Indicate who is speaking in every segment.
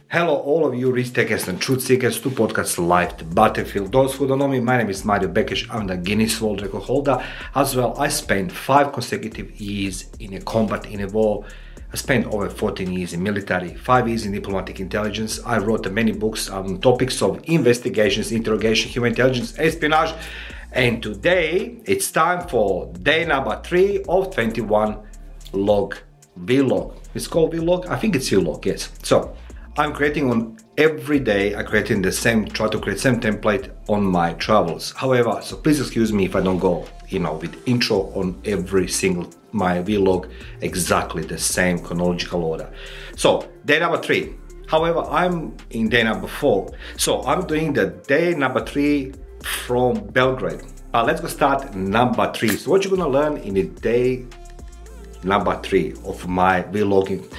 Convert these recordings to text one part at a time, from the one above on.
Speaker 1: Hello, all of you risk takers and truth seekers to podcast Life the Battlefield. Those who don't know me, my name is Mario Bekic. I'm the Guinness World Record holder. As well, I spent 5 consecutive years in a combat in a war. I spent over 14 years in military, 5 years in diplomatic intelligence. I wrote many books on topics of investigations, interrogation, human intelligence, espionage. And today, it's time for day number 3 of 21 vlog. It's called vlog? I think it's vlog, yes. So, I'm creating on every day, try to create the same template on my travels. However, so please excuse me if I don't go, with intro on every single my vlog, exactly the same chronological order. So, day number 3. However, I'm in day number 4. So, I'm doing the day number 3 from Belgrade. Let's go start number 3. So, what you're gonna learn in the day number 3 of my vlogging,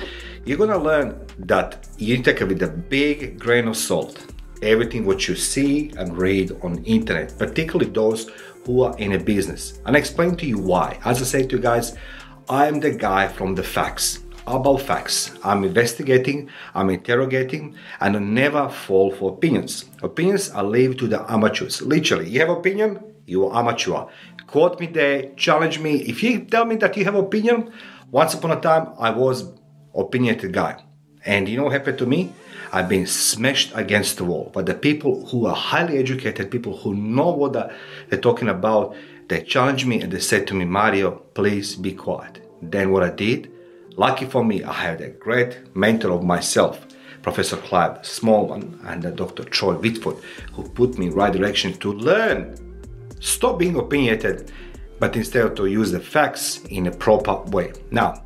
Speaker 1: you're gonna learn that you take it with a big grain of salt everything what you see and read on internet, particularly those who are in a business. And I explain to you why. As I said to you guys, I'm the guy from the facts, about facts. I'm investigating, I'm interrogating, and I never fall for opinions. Opinions I leave to the amateurs. Literally, you have opinion, you are amateur. Quote me there, challenge me. If you tell me that you have opinion, once upon a time I was opinionated guy. And you know what happened to me? I've been smashed against the wall. But the people who are highly educated, people who know what they're talking about, they challenged me and they said to me, Mario, please be quiet. Then what I did, lucky for me, I had a great mentor of myself, Professor Clive Smallman and Dr. Troy Whitford, who put me in the right direction to learn. Stop being opinionated, but instead to use the facts in a proper way. Now,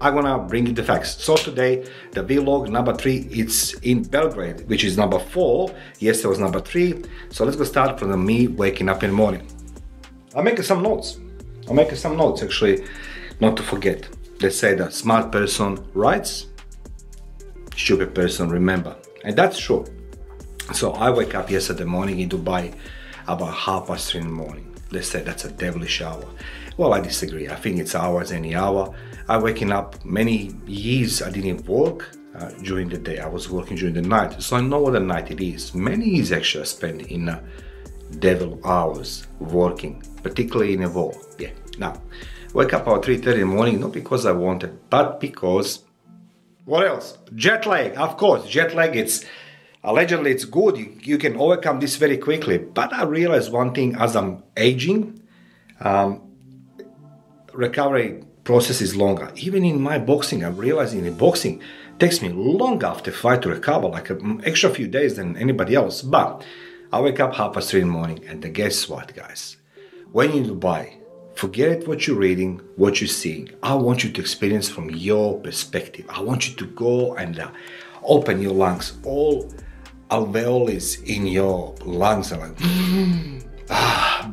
Speaker 1: I'm gonna bring you the facts. So today, the vlog number 3, it's in Belgrade, which is number 4. Yesterday was number 3. So let's go start from me waking up in the morning. I'm making some notes. Actually, not to forget. They say that smart person writes, stupid person remember. And that's true. So I wake up yesterday morning in Dubai about 3:30 in the morning. They say that's a devilish hour. Well, I disagree. I think it's hours, any hour. I'm waking up many years. I didn't work during the day. I was working during the night. So I know what the night it is. Many years actually I spent in devil hours working, particularly in a war. Yeah. Now, wake up about 3:30 in the morning, not because I wanted, but because, what else? Jet lag, of course. Jet lag, allegedly it's good. You can overcome this very quickly. But I realized one thing as I'm aging, recovery process is longer. Even in my boxing, I'm realizing in boxing, it takes me long after fight to recover, like an extra few days than anybody else. But I wake up 3:30 in the morning, and guess what, guys? When you're in Dubai, forget what you're reading, what you're seeing. I want you to experience from your perspective. I want you to go and open your lungs. All alveoles in your lungs are like,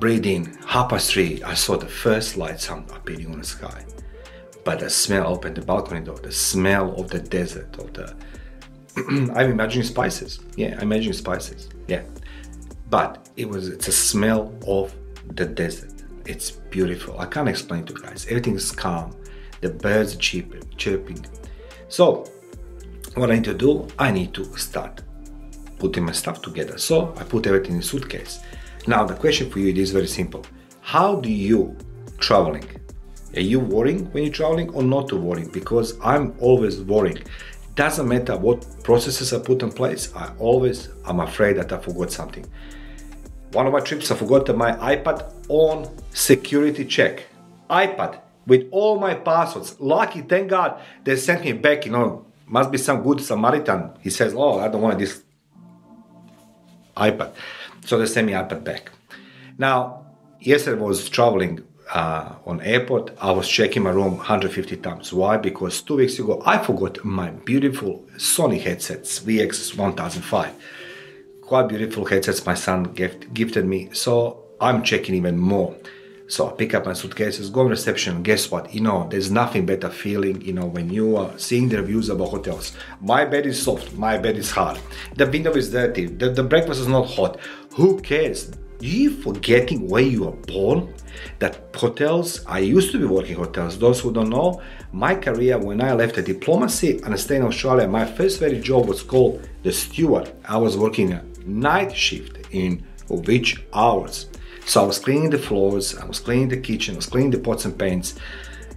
Speaker 1: breathe in. 3:30, I saw the first lights appearing on the sky. But the smell, open the balcony door, the smell of the desert, I'm imagining spices. Yeah, I'm imagining spices. Yeah. But it's a smell of the desert. It's beautiful. I can't explain to you guys. Everything is calm. The birds are chirping. So, what I need to do, I need to start putting my stuff together. So, I put everything in a suitcase. Now, the question for you is very simple. How do you traveling? Are you worrying when you're traveling or not to worry? Because I'm always worrying. Doesn't matter what processes I put in place, I'm afraid that I forgot something. One of my trips, I forgot my iPad on security check. iPad with all my passwords. Lucky, thank God, they sent me back, must be some good Samaritan. He says, oh, I don't want this iPad. So they sent me iPad back. Now, yesterday I was traveling on airport. I was checking my room 150 times. Why? Because 2 weeks ago, I forgot my beautiful Sony headsets, VX1005. Quite beautiful headsets my son gifted me. So I'm checking even more. So I pick up my suitcases, go on reception. Guess what? There's nothing better feeling, when you are seeing the reviews about hotels. My bed is soft, my bed is hard. The window is dirty, the breakfast is not hot. Who cares? You forgetting where you were born? That hotels, I used to be working hotels. Those who don't know, my career when I left the diplomacy and stayed in Australia, my first very job was called the steward. I was working a night shift in which hours. So I was cleaning the floors, I was cleaning the kitchen, I was cleaning the pots and pans.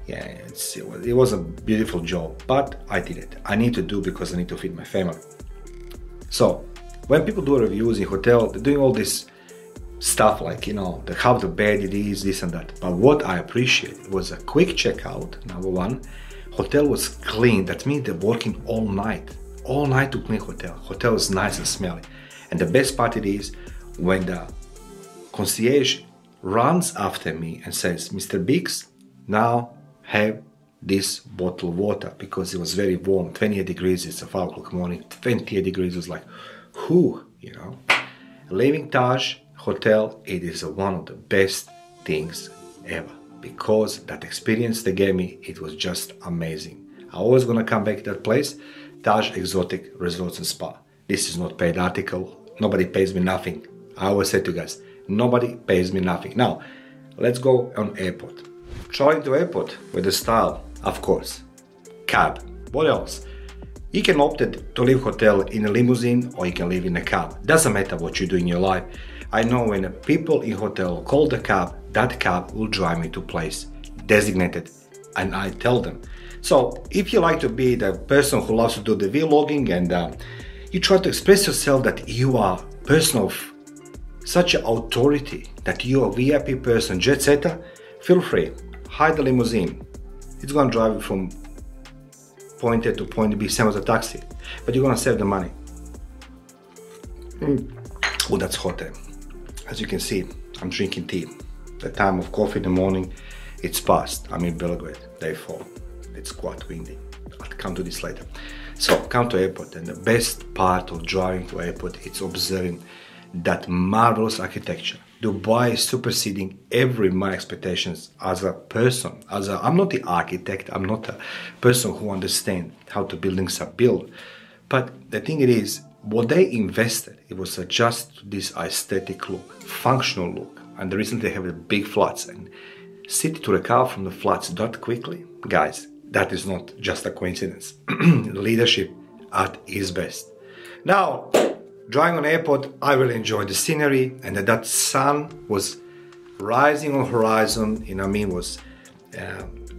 Speaker 1: Yeah, it was a beautiful job, but I did it. I need to do because I need to feed my family. So when people do reviews in hotel, they're doing all this stuff like, how the bed it is, this and that. But what I appreciate was a quick checkout, number one. Hotel was clean. That means they're working all night to clean hotel. Hotel is nice and smelly. And the best part it is when the concierge runs after me and says, Mr. Biggs, now have this bottle of water, because it was very warm, 28 degrees, it's 5 o'clock morning, 28 degrees, was like, whew, Leaving Taj Hotel, it is one of the best things ever, because that experience they gave me, it was just amazing. I'm always gonna come back to that place, Taj Exotic Resorts and Spa. This is not paid article, nobody pays me nothing. I always say to you guys, nobody pays me nothing. Now, let's go on airport. Traveling to airport with the style, of course, cab. What else? You can opt to leave hotel in a limousine or you can live in a cab. Doesn't matter what you do in your life. I know when people in hotel call the cab, that cab will drive me to place designated, and I tell them. So if you like to be the person who loves to do the vlogging and you try to express yourself that you are a person of such an authority, that you are a VIP person, jet setter, feel free, hire the limousine. It's gonna drive you from point A to point B, same as a taxi, but you're gonna save the money. Oh, that's hot there. As you can see, I'm drinking tea. The time of coffee in the morning, it's past. I'm in Belgrade, day 4. It's quite windy. I'll come to this later. So, come to airport, and the best part of driving to airport is observing that marvelous architecture. Dubai is superseding every my expectations as a person. I'm not the architect, I'm not a person who understands how the buildings are built. But the thing it is, what they invested, it was just this aesthetic look, functional look. And the reason they have the big flats and city to recover from the flats that quickly, guys, that is not just a coincidence. Leadership at its best. Now, driving on airport, I really enjoyed the scenery, and that sun was rising on horizon, was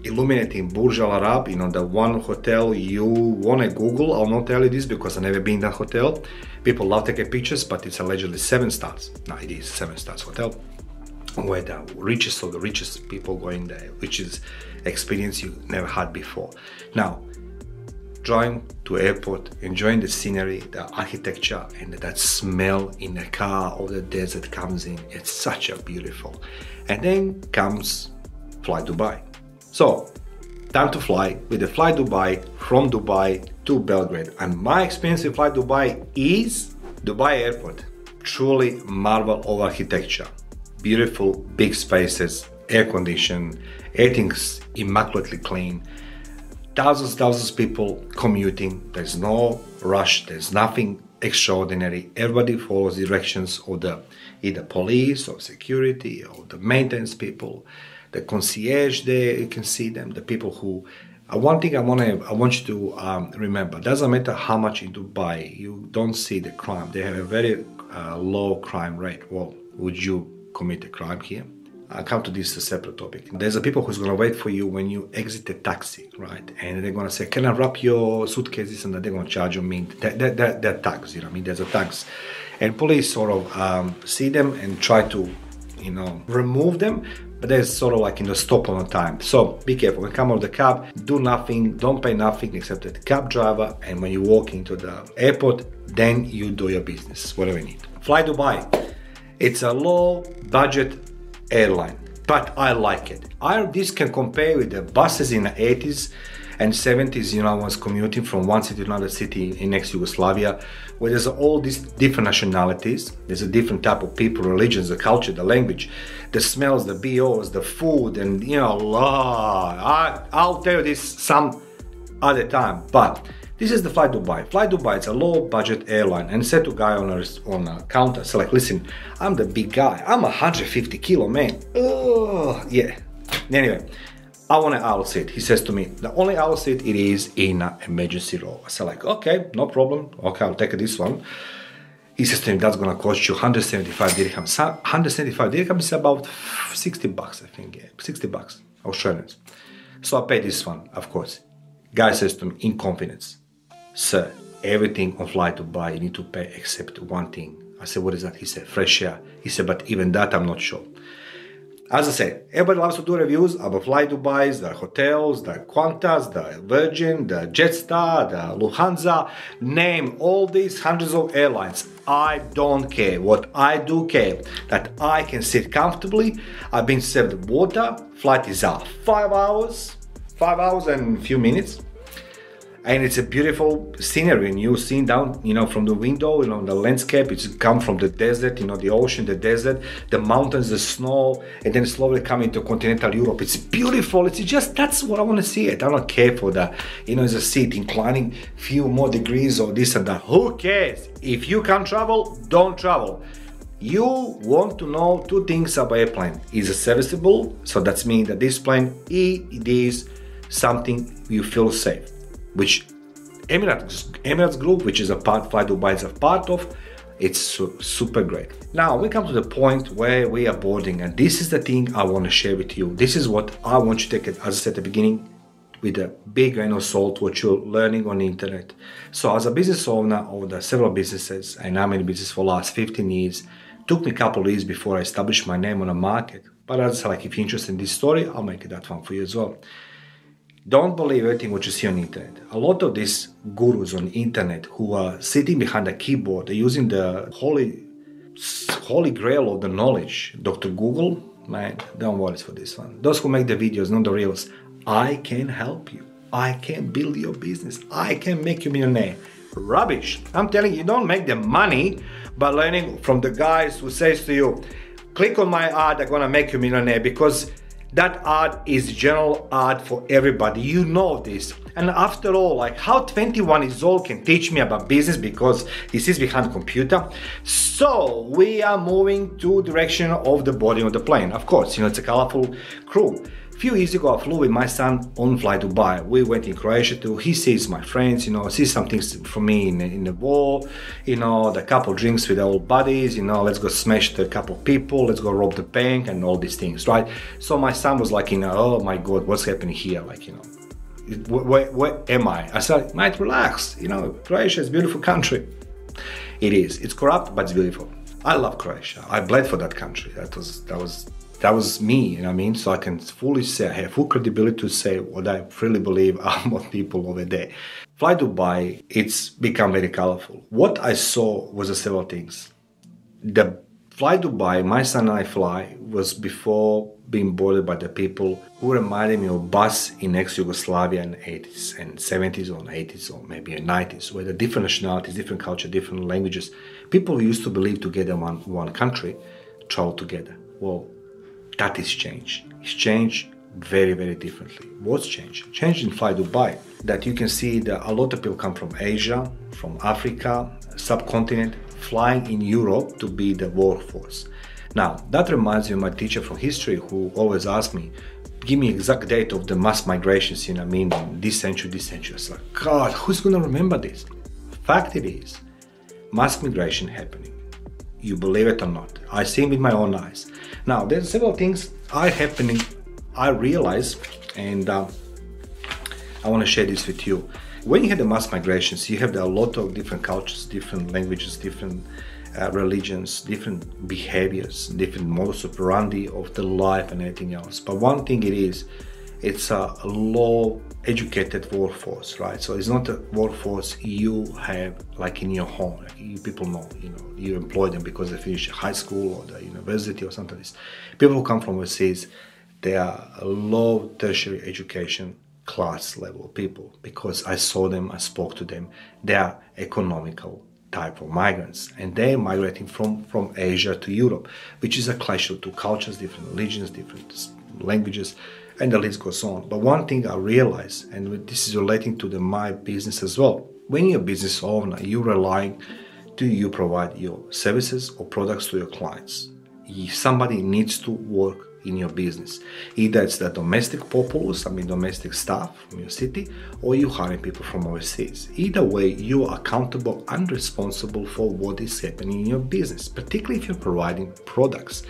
Speaker 1: illuminating Burj Al Arab, the one hotel you want to Google. I'll not tell you this because I've never been in that hotel. People love taking pictures, but it's allegedly 7 stars. No, it is 7 stars hotel, where the richest of the richest people going there, which is experience you never had before. Now, driving to airport, enjoying the scenery, the architecture, and that smell in the car of the desert comes in. It's such a beautiful. And then comes Fly Dubai. So, time to fly with the Fly Dubai from Dubai to Belgrade. And my experience with Fly Dubai is Dubai Airport. Truly marvel of architecture. Beautiful, big spaces, air conditioned, everything's immaculately clean. Thousands of people commuting. There's no rush, there's nothing extraordinary. Everybody follows directions of the either police or security or the maintenance people, the concierge there, you can see them, the people who... one thing I want you to remember, doesn't matter how much in Dubai, you don't see the crime. They have a very low crime rate. Well, would you commit a crime here? I'll come to this a separate topic. There's a people who's gonna wait for you when you exit the taxi, right? And they're gonna say, can I wrap your suitcases? And they're gonna charge you mint. They're tags, there's a tags. And police sort of see them and try to, remove them, but they're sort of like stop on a time. So be careful, when you come out of the cab, do nothing, don't pay nothing except the cab driver, and when you walk into the airport, then you do your business, whatever you need. Fly Dubai, it's a low budget airline, but I like it. This can compare with the buses in the 80s and 70s, I was commuting from one city to another city in ex-Yugoslavia, where there's all these different nationalities, there's a different type of people, religions, the culture, the language, the smells, the BOs, the food, and I'll tell you this some other time, but This is the Fly Dubai. Fly Dubai is a low budget airline, and said to guy on a counter, so like, listen, I'm the big guy. I'm 150 kilo, man. Oh, yeah. Anyway, I want an aisle seat. He says to me, the only aisle seat it is in an emergency row. I said like, okay, no problem. Okay, I'll take this one. He says to me, that's gonna cost you 175 dirhams. 175 dirhams is about 60 bucks, I think. Yeah, 60 bucks, Australians. So I paid this one, of course. Guy says to me, in confidence, sir, everything on Fly Dubai you need to pay except one thing. I said, what is that? He said, fresh air. He said, but even that I'm not sure. As I said, everybody loves to do reviews about Fly Dubai's, the hotels, the Qantas, the Virgin, the Jetstar, the Lufthansa, name all these hundreds of airlines. I don't care. What I do care, that I can sit comfortably. I've been served water. Flight is out 5 hours and a few minutes. And it's a beautiful scenery, and you see down, from the window, the landscape. It's come from the desert, the ocean, the desert, the mountains, the snow, and then slowly come into continental Europe. It's beautiful. It's just, that's what I want to see it. I don't care for the, as a seat inclining few more degrees or this and that. Who cares? If you can't travel, don't travel. You want to know two things about airplane. Is it serviceable? So that's mean that this plane, it is something you feel safe. Which Emirates Group, which is a part Fly Dubai is a part of, it's super great. Now we come to the point where we are boarding, and this is the thing I want to share with you. This is what I want you to take it, as I said at the beginning, with a big grain of salt, what you're learning on the internet. So as a business owner of the several businesses, and I'm in business for the last 15 years, took me a couple of years before I established my name on the market. But as I said, like, if you're interested in this story, I'll make that one for you as well. Don't believe everything what you see on the internet. A lot of these gurus on the internet who are sitting behind a keyboard, they're using the holy grail of the knowledge, Dr. Google, man, don't worry for this one. Those who make the videos, not the reels, I can help you. I can build your business. I can make you a millionaire. Rubbish. I'm telling you, don't make the money by learning from the guys who says to you, click on my ad, I'm gonna make you a millionaire, because that ad is general ad for everybody. You know this. And after all, like, how 21 years old can teach me about business because he sits behind the computer? So we are moving to direction of the boarding of the plane. Of course, it's a colorful crew. A few years ago, I flew with my son on Fly Dubai. We went in Croatia too. He sees my friends, sees some things from me in the wall, the couple drinks with the old buddies, let's go smash a couple people, let's go rob the bank and all these things, right? So my son was like, oh my God, what's happening here? Like, where am I? I said, mate, relax. Croatia is a beautiful country. It is. It's corrupt, but it's beautiful. I love Croatia. I bled for that country. That was me, so I can fully say, I have full credibility to say what I really believe about people over there. Fly Dubai, it's become very colorful. What I saw was several things. The Fly Dubai, my son and I fly, was before being boarded by the people who reminded me of bus in ex-Yugoslavia in the 80s and 70s or 80s or maybe 90s, where the different nationalities, different culture, different languages, people who used to believe together in one country, travel together. Well, that is changed. It's changed very, very differently. What's changed? Changed in Fly Dubai, that you can see that a lot of people come from Asia, from Africa, subcontinent, flying in Europe to be the workforce. Now, that reminds me of my teacher from history who always asked me, give me exact date of the mass migrations, this century. It's like, God, who's gonna remember this? Fact it is, mass migration happening. You believe it or not. I see it with my own eyes. Now, there's several things I realize, and I want to share this with you. When you have the mass migrations, you have a lot of different cultures, different languages, different religions, different behaviors, different modus operandi of the life and everything else. But one thing it's a low educated workforce, right? So it's not a workforce you have like in your home. Like you people know, you employ them because they finish high school or the university or something like this. People who come from overseas, they are a low tertiary education class level people, because I saw them, I spoke to them. They are economical type of migrants, and they're migrating from Asia to Europe, which is a clash of two cultures, different religions, different languages, and the list goes on. But one thing I realized, and this is relating to my business as well, When you're a business owner, you're relying to you provide your services or products to your clients. Somebody needs to work in your business. Either it's the domestic populace, domestic staff from your city, or you hiring people from overseas. Either way, you are accountable and responsible for what is happening in your business, particularly if you're providing products.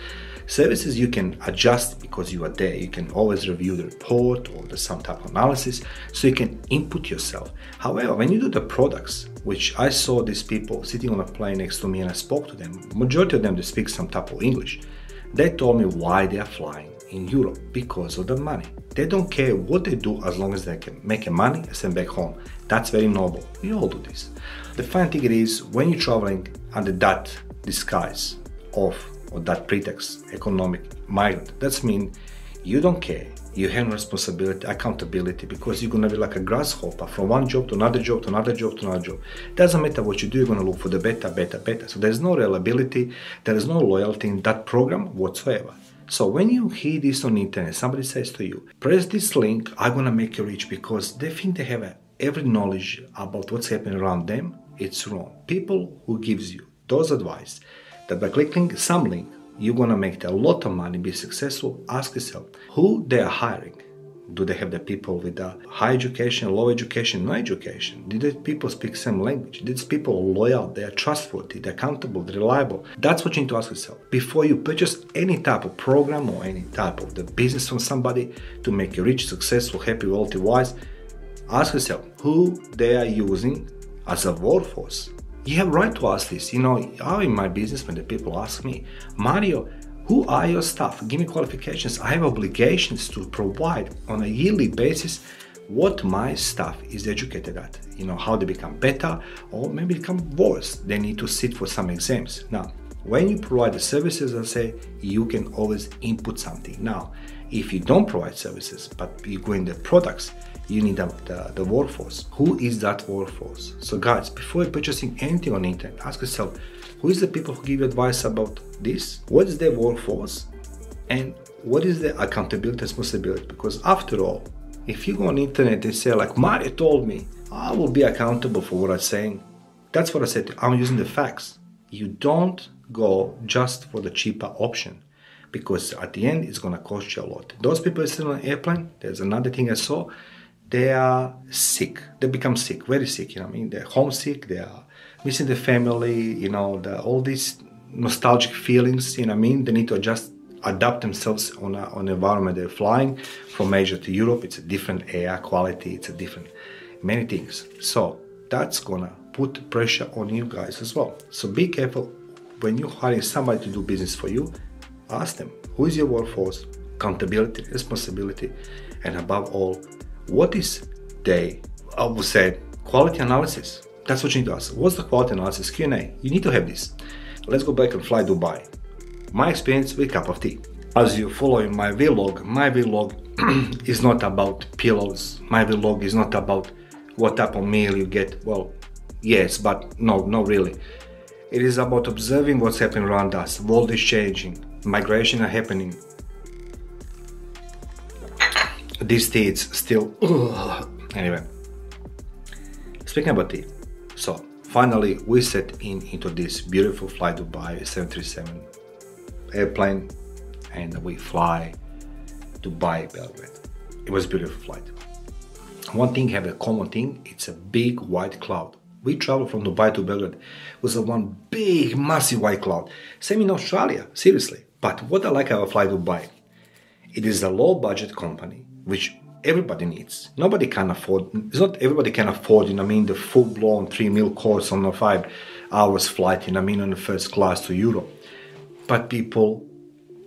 Speaker 1: Services you can adjust because you are there. You can always review the report or some type of analysis, so you can input yourself. However, when you do the products, which I saw these people sitting on a plane next to me and I spoke to them, majority of them they speak some type of English. They told me why they are flying in Europe, because of the money. They don't care what they do as long as they can make money and send back home. That's very noble. We all do this. The fun thing is when you're traveling under that disguise or that pretext, economic migrant, that's mean you don't care. You have no responsibility, accountability, because you're gonna be like a grasshopper from one job to another job to another job to another job. Doesn't matter what you do, you're gonna look for the better. So there's no reliability, there is no loyalty in that program whatsoever. So when you hear this on the internet, somebody says to you, press this link, I'm gonna make you rich, because they think they have every knowledge about what's happening around them. It's wrong. People who gives you those advice that by clicking some link, you're gonna make a lot of money, be successful, ask yourself who they are hiring. Do they have the people with a high education, low education, no education? Did the people speak same language? Did these people loyal? They are trustworthy, they're accountable, they're reliable. That's what you need to ask yourself before you purchase any type of program or any type of the business from somebody to make you rich, successful, happy, wealthy, wise. Ask yourself who they are using as a workforce. You have right to ask this. In my business, when the people ask me, Mario, who are your staff? Give me qualifications. I have obligations to provide on a yearly basis what my staff is educated at. How they become better or maybe become worse. They need to sit for some exams. Now, when you provide the services, I say you can always input something. Now, if you don't provide services, but you go in the products, you need the workforce. Who is that workforce? So guys, before purchasing anything on the internet, ask yourself, who is the people who give you advice about this? What is their workforce? And what is their accountability, responsibility? Because after all, if you go on the internet and say like, Mario told me, I will be accountable for what I'm saying. That's what I said. I'm using the facts. You don't go just for the cheaper option, because at the end, it's going to cost you a lot. Those people sitting on an airplane, there's another thing I saw, they are sick. They become sick, very sick. They're homesick. They are missing the family. All these nostalgic feelings. They need to just adapt themselves on an environment. They're flying from Asia to Europe. It's a different air quality. It's a different many things. So that's gonna put pressure on you guys as well. So be careful when you're hiring somebody to do business for you. Ask them who is your workforce, accountability, responsibility, and above all, what is I would say, quality analysis. That's what you need to ask. What's the quality analysis? Q&A. You need to have this. Let's go back and fly Dubai. My experience with a cup of tea. As you follow my vlog is not about pillows. My vlog is not about what type of meal you get. Well, yes, but no, not really. It is about observing what's happening around us. The world is changing. Migration are happening. These tea is still... Anyway, speaking about tea. So, finally, we set into this beautiful flight Dubai 737 airplane, and we fly Dubai, Belgrade. It was a beautiful flight. One thing have a common thing, it's a big white cloud. We traveled from Dubai to Belgrade. It was a one big, massive white cloud. Same in Australia, seriously. But what I like about Fly Dubai, it is a low budget company, which everybody needs. Nobody can afford, it's not everybody can afford, the full-blown 3 meal course on a 5 hours flight, on the first class to Europe. But people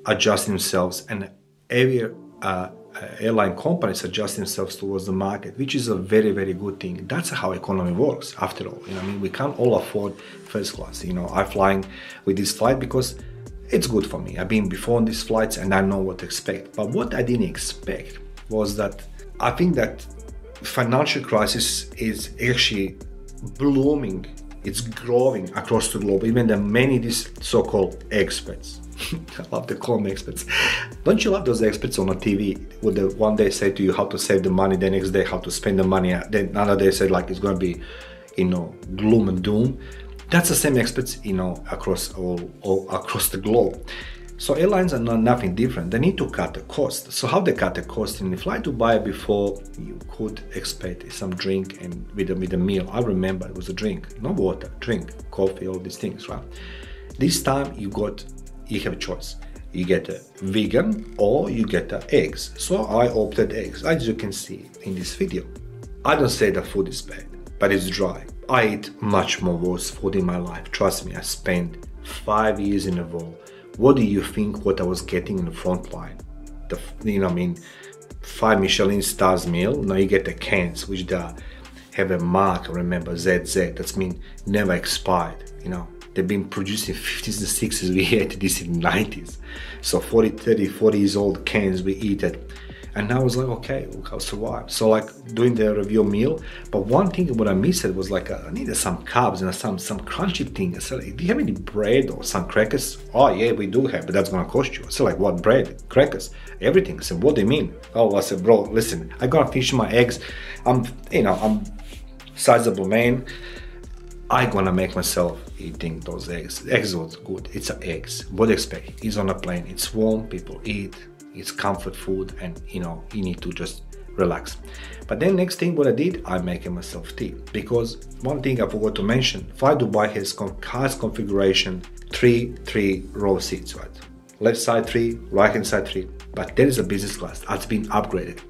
Speaker 1: adjust themselves, and every airline companies adjust themselves towards the market, which is a very, very good thing. That's how economy works, after all. We can't all afford first class. I'm flying with this flight because it's good for me. I've been before on these flights and I know what to expect. But what I didn't expect was that I think that financial crisis is actually blooming. It's growing across the globe. Even there are many these so-called experts. I love to call them experts. Don't you love those experts on the TV? Would they one day say to you how to save the money, the next day how to spend the money, then another day say like it's going to be gloom and doom. That's the same experts, across all across the globe. So airlines are nothing different. They need to cut the cost. So how they cut the cost? In the fly to Dubai before, you could expect some drink and with a meal. I remember it was a drink, no water, drink, coffee, all these things, right? This time you have a choice. You get a vegan or you get eggs. So I opted eggs, as you can see in this video. I don't say the food is bad, but it's dry. I eat much more worse food in my life. Trust me, I spent 5 years in a row. What do you think what I was getting in the front line? 5 Michelin stars meal. Now you get the cans, which have a mark, remember, ZZ. That's mean never expired, They've been produced in 50s and 60s. We ate this in 90s. So 40 years old cans, we eat it. And I was like, okay, I'll survive. So like doing the review meal. But one thing what I missed was like, I needed some carbs and some crunchy thing. I said, do you have any bread or some crackers? Oh yeah, we do have, but that's gonna cost you. I said, like, what bread? Crackers? Everything. I said, what do you mean? Oh, I said, bro, listen, I gotta finish my eggs. I'm sizable man. I gonna make myself eating those eggs. Eggs was good. It's eggs. What do you expect? It's on a plane. It's warm. People eat. It's comfort food, and you need to just relax. But then next thing what I did, I make myself tea, because one thing I forgot to mention, Fly Dubai has configuration 3 row seats, right? Left side 3, right hand side 3. But there is a business class that's been upgraded.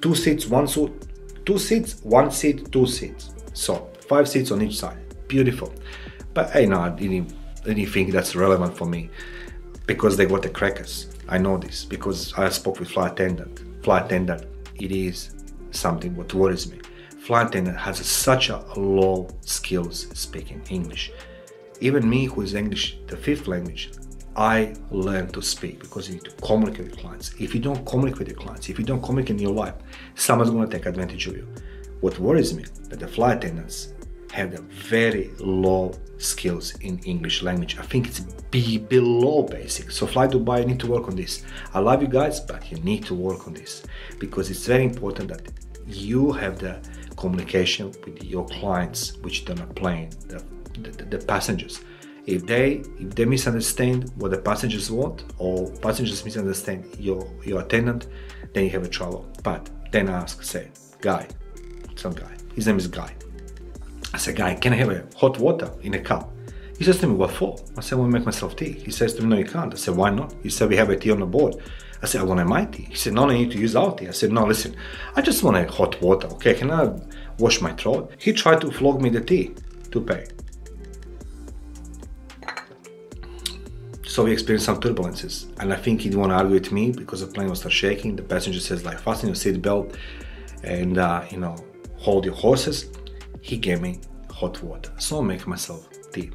Speaker 1: 2 seats, 1 suit, 2 seats, 1 seat, 2 seats. So 5 seats on each side. Beautiful. But I didn't think that's relevant for me, because they got the crackers. I know this because I spoke with flight attendant. It is something what worries me. Flight attendant has such a low skills speaking English. Even me, who is English the 5th language, I learned to speak because you need to communicate with clients. If you don't communicate with your clients, if you don't communicate in your life, someone's going to take advantage of you. What worries me that the flight attendants have a very low skills in English language. I think it's below basic. So Fly Dubai, you need to work on this. I love you guys, but you need to work on this, because it's very important that you have the communication with your clients, which they're not playing, the passengers. If they misunderstand what the passengers want, or passengers misunderstand your attendant, then you have a trouble. But then I ask, say, some guy, his name is Guy. I said, Guy, can I have a hot water in a cup? He says to me, what for? I said, I want to make myself tea. He says to me, no, you can't. I said, why not? He said, we have a tea on the board. I said, I want my tea. He said, no, I need to use our tea. I said, no, listen, I just want a hot water, okay? Can I wash my throat? He tried to flog me the tea to pay. So we experienced some turbulences, and I think he didn't want to argue with me because the plane was start shaking. The passenger says, like, fasten your seat belt and, hold your horses. He gave me hot water, so I make myself tea.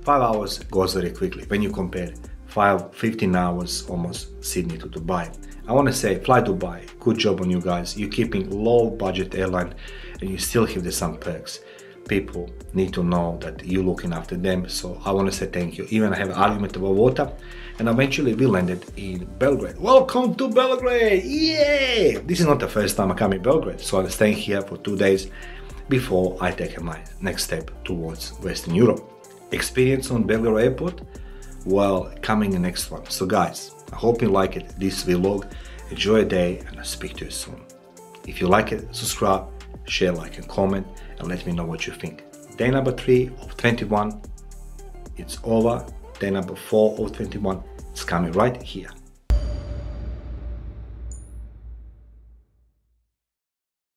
Speaker 1: 5 hours goes very quickly when you compare 15 hours almost Sydney to Dubai. I want to say, Fly Dubai, good job on you guys. You're keeping low budget airline and you still have some perks. People need to know that you're looking after them, so I want to say thank you. Even I have an argument about water, and eventually we landed in Belgrade. Welcome to Belgrade! Yeah! This is not the first time I come in Belgrade, so I'm staying here for 2 days before I take my next step towards Western Europe. Experience on Belgrade Airport? Well, coming in the next one. So guys, I hope you like it, this vlog. Enjoy your day, and I'll speak to you soon. If you like it, subscribe, share, like and comment, and let me know what you think. Day number 3 of 21, it's over. Day number 4 of 21, it's coming right here.